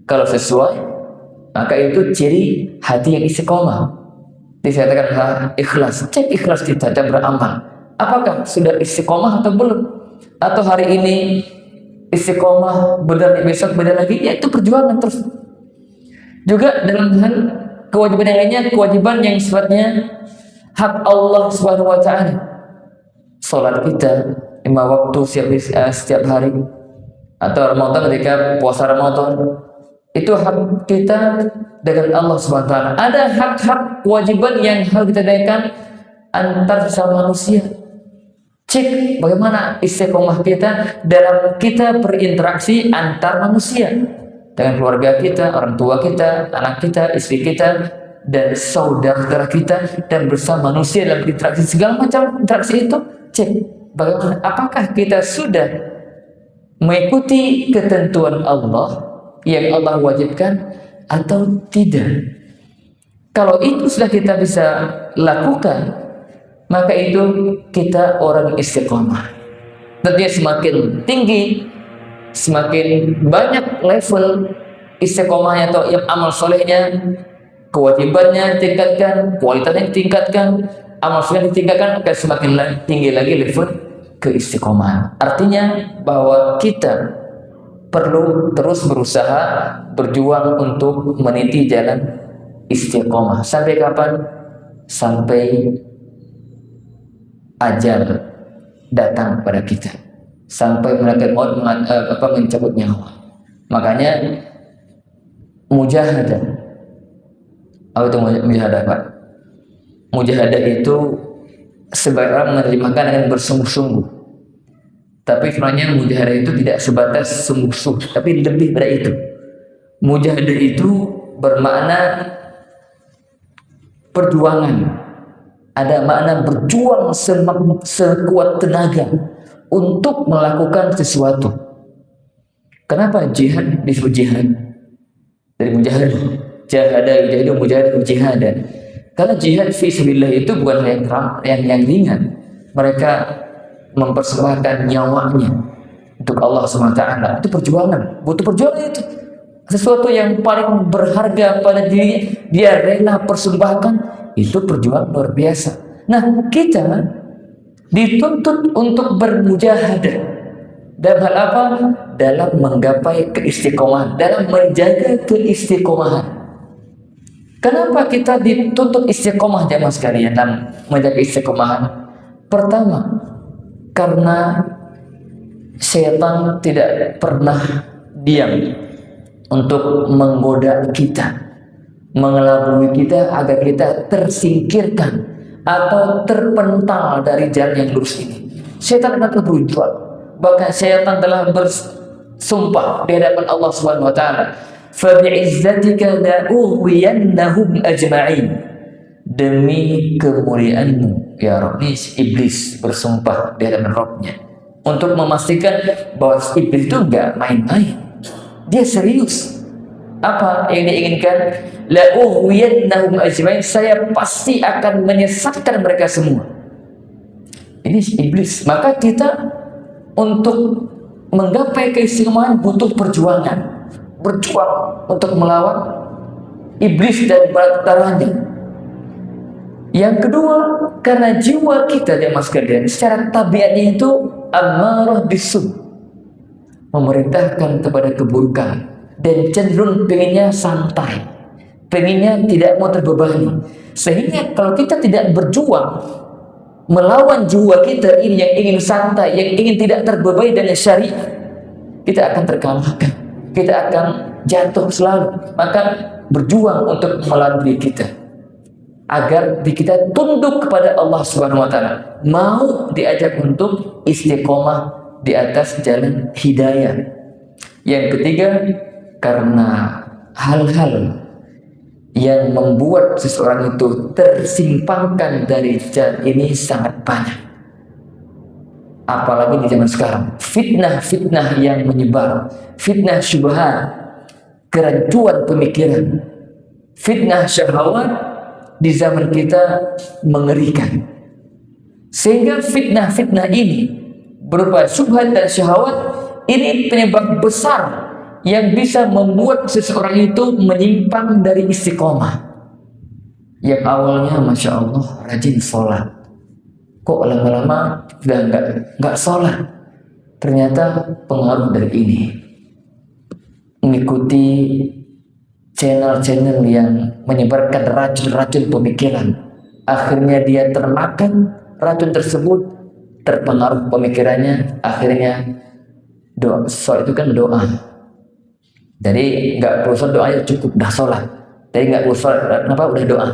Kalau sesuai, maka itu ciri hati yang istiqomah. Disatakan ikhlas. Cek ikhlas kita dan beramal. Apakah sudah istiqomah atau belum? Atau hari ini istiqomah, benar besok beda lagi? Ya itu perjuangan terus. Juga dalam hal kewajiban yang lainnya, kewajiban yang sifatnya hak Allah Subhanahu wa taala. Salat kita 5 waktu setiap hari, atau Ramadan ketika puasa Ramadan, itu hak kita dengan Allah Subhanahu wa taala. Ada hak-hak kewajiban yang harus kita tunaikan antar sesama manusia. Cek bagaimana istiqomah kita dalam kita berinteraksi antar manusia, dengan keluarga kita, orang tua kita, anak kita, istri kita, dan saudara kita, dan bersama manusia dalam interaksi segala macam interaksi itu. Cek bagaimana, apakah kita sudah mengikuti ketentuan Allah yang Allah wajibkan atau tidak. Kalau itu sudah kita bisa lakukan, maka itu kita orang istiqomah. Tentunya semakin tinggi, semakin banyak level istiqomahnya atau amal solehnya, kewajibannya ditingkatkan, kualitasnya ditingkatkan, amal soleh ditingkatkan, akan semakin tinggi lagi level keistiqomahan. Artinya bahwa kita perlu terus berusaha berjuang untuk meniti jalan istiqomah. Sampai kapan? Sampai ajal datang pada kita, sampai malaikat maut mencabut nyawa. Makanya mujahadah. Apa itu mujahadah, Pak? Mujahadah itu sebagian orang menerjemahkan dengan bersungguh-sungguh. Tapi sebenarnya mujahadah itu tidak sebatas sungguh-sungguh, tapi lebih dari itu. Mujahadah itu bermakna perjuangan. Ada makna berjuang sekuat tenaga untuk melakukan sesuatu. Kenapa jihad disebut jihad? Dari mujahadah, jahada, yujahidu, mujahadah, jihadan. Karena jihad fi sabilillah itu bukan yang ringan. Mereka mempersembahkan nyawanya untuk Allah SWT. Itu perjuangan, butuh perjuangan itu. Sesuatu yang paling berharga pada dirinya, dia rela persembahkan, itu perjuangan luar biasa. Nah, kita dituntut untuk bermujahadah. Dalam hal apa? Dalam menggapai keistiqomahan, dalam menjaga keistiqomahan. Kenapa kita dituntut istiqomah, jamaah sekalian, dalam menjaga istiqomahan? Pertama, karena setan tidak pernah diam untuk menggoda kita, mengelabui kita agar kita tersingkirkan atau terpental dari jalan yang lurus ini. Setan akan berujar, bahkan setan telah bersumpah di hadapan Allah Subhanahu wa taala, "Fa bi'izzatika la'ughwiyannahum ajma'in." Demi kemuliaanmu ya Rabb, iblis bersumpah di hadapan Rabbnya untuk memastikan bahwa iblis itu enggak main-main, dia serius. Apa yang diinginkan? La'ughwiyannahum ajma'in, saya pasti akan menyesatkan mereka semua. Ini iblis. Maka kita untuk menggapai keistiqomahan butuh perjuangan, berjuang untuk melawan iblis dan bala tentaranya. Yang kedua, karena jiwa kita ya mas kalian secara tabiatnya itu ammarah bisu, memerintahkan kepada keburukan dan cenderung pengennya santai, pengennya tidak mau terbebani. Sehingga kalau kita tidak berjuang melawan jiwa kita ini yang ingin santai, yang ingin tidak terbebani dari syariat, kita akan terkalahkan, kita akan jatuh selalu. Maka berjuang untuk melawan diri kita agar kita tunduk kepada Allah Subhanahu wa taala, mau diajak untuk istiqomah di atas jalan hidayah. Yang ketiga, karena hal-hal yang membuat seseorang itu tersimpangkan dari jalan ini sangat banyak. Apalagi di zaman sekarang, fitnah-fitnah yang menyebar, fitnah syubhat, kerancuan pemikiran, fitnah syahwat di zaman kita mengerikan. Sehingga fitnah-fitnah ini berupa syubhat dan syahwat ini penyebab besar yang bisa membuat seseorang itu menyimpang dari istiqomah. Yang awalnya masya Allah rajin sholat, kok lama-lama sudah nggak sholat. Ternyata pengaruh dari ini, mengikuti channel-channel yang menyebarkan racun-racun pemikiran. Akhirnya dia termakan racun tersebut, terpengaruh pemikirannya. Akhirnya doa, sholat itu kan doa. Jadi nggak perlu sholat, doanya cukup, dah sholat. Jadi nggak perlu sholat, kenapa udah doa?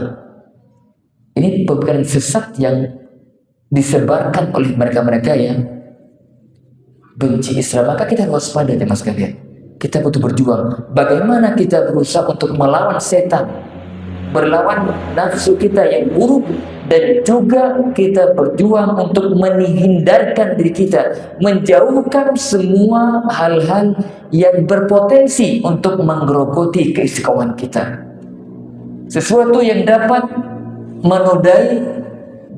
Ini pemikiran sesat yang disebarkan oleh mereka-mereka yang benci Islam. Maka kita harus waspada ya mas kalian. Kita butuh berjuang. Bagaimana kita berusaha untuk melawan setan, berlawan nafsu kita yang buruk, dan juga kita berjuang untuk menghindarkan diri kita, menjauhkan semua hal-hal yang berpotensi untuk menggerogoti keistiqomahan kita, sesuatu yang dapat menodai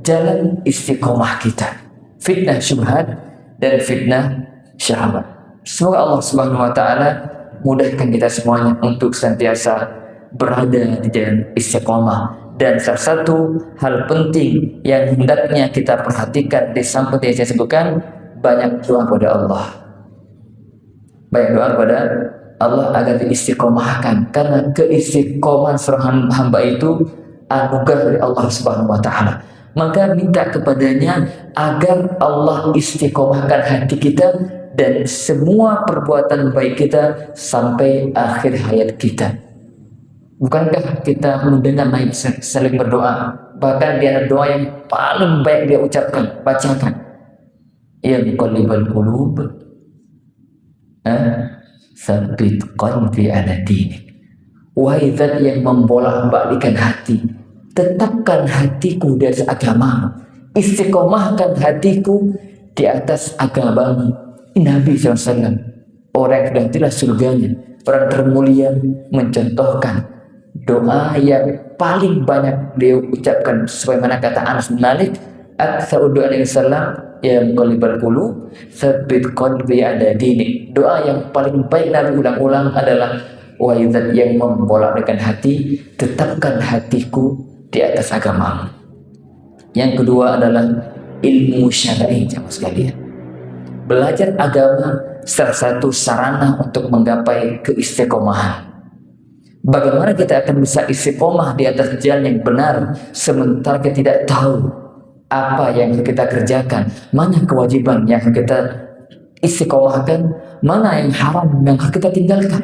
jalan istiqomah kita, fitnah syubhat dan fitnah syahwat. Semoga Allah Subhanahu wa taala mudahkan kita semuanya untuk senantiasa berada di jalan istiqomah. Dan salah satu hal penting yang hendaknya kita perhatikan di samping yang saya sebutkan, banyak doa kepada Allah. Banyak doa kepada Allah agar diistiqomahkan, karena keistiqomahan seorang hamba itu anugerah dari Allah Subhanahu wa taala. Maka minta kepadanya agar Allah istiqomahkan hati kita dan semua perbuatan baik kita sampai akhir hayat kita. Bukankah kita mendengar Nabi saling berdoa? Bahkan dia doa yang paling baik dia ucapkan, bacakan. Ya muqallibal qulub, tsabbit qalbi ala dinik. Wahai zat yang membolak-balikkan hati, tetapkan hatiku di atas agama, istiqomahkan hatiku di atas agama. Nabi SAW, orang yang sudah jelas surganya, orang termulia, mencontohkan doa yang paling banyak beliau ucapkan, sebagaimana kata Anas bin Malik, aktsa'u du'a Nabi sallallahu ya muqallibal qulub tsabbit qalbi ala dinik. Doa yang paling baik Nabi ulang-ulang adalah wahai zat yang membolak-balikkan hati, tetapkan hatiku di atas agama. Yang kedua adalah ilmu syar'i, jemaah sekalian. Belajar agama salah satu sarana untuk menggapai keistiqomahan. Bagaimana kita akan bisa istiqomah di atas jalan yang benar sementara kita tidak tahu apa yang kita kerjakan, mana kewajiban yang kita istiqomahkan, mana yang haram yang harus kita tinggalkan.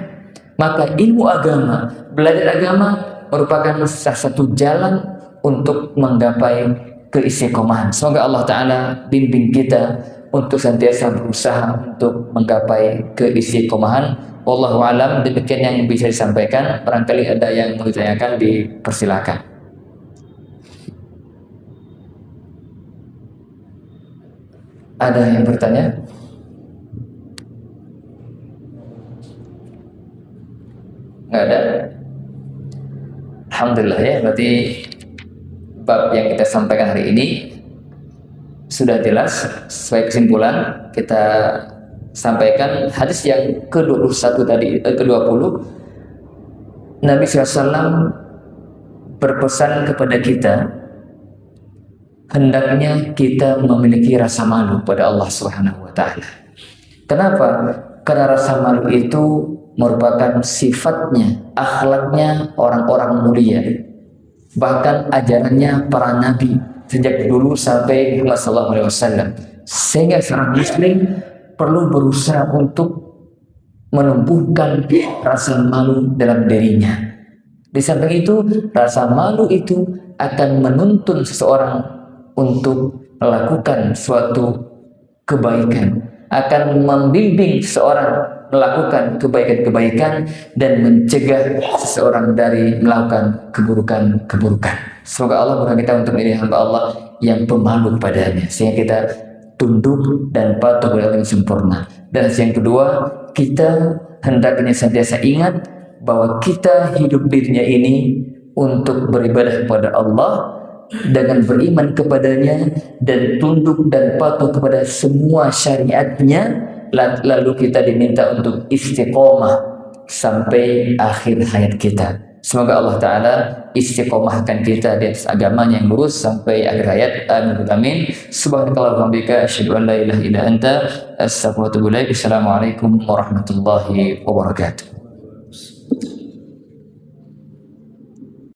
Maka ilmu agama, belajar agama merupakan salah satu jalan untuk menggapai keistiqomahan. Semoga Allah Ta'ala bimbing kita untuk senantiasa berusaha untuk menggapai keistiqomahan. Wallahu alam, demikian yang bisa disampaikan. Barangkali ada yang mau ditanyakan, dipersilakan. Ada yang bertanya? Nggak ada? Alhamdulillah ya, berarti bab yang kita sampaikan hari ini sudah jelas. Sebagai kesimpulan, kita sampaikan hadis yang ke-21 tadi, ke-20. Nabi SAW berpesan kepada kita, hendaknya kita memiliki rasa malu pada Allah Subhanahu wa Ta'ala. Kenapa? Karena rasa malu itu merupakan sifatnya, akhlaknya orang-orang mulia, bahkan ajarannya para nabi sejak dulu sampai Muhammad SAW. Sehingga seorang muslim perlu berusaha untuk menumbuhkan rasa malu dalam dirinya. Di samping itu, rasa malu itu akan menuntun seseorang untuk melakukan suatu kebaikan, akan membimbing seseorang melakukan kebaikan-kebaikan dan mencegah seseorang dari melakukan keburukan-keburukan. Semoga Allah memudahkan kita untuk menjadi hamba Allah yang pemalu kepadanya, sehingga kita tunduk dan patuh kepada Allah yang sempurna. Dan yang kedua, kita hendaknya senantiasa ingat bahwa kita hidup di dunia ini untuk beribadah kepada Allah dengan beriman kepadanya dan tunduk dan patuh kepada semua syariatnya. Lalu kita diminta untuk istiqomah sampai akhir hayat kita. Semoga Allah Ta'ala istiqomahkan kita di atas agamanya yang lurus sampai akhir hayat. Amin. Subhanakallahumma wa bihamdika asyhadu an la ilaha illa anta astaghfiruka wa atubu ilaik. Assalamualaikum warahmatullahi wabarakatuh.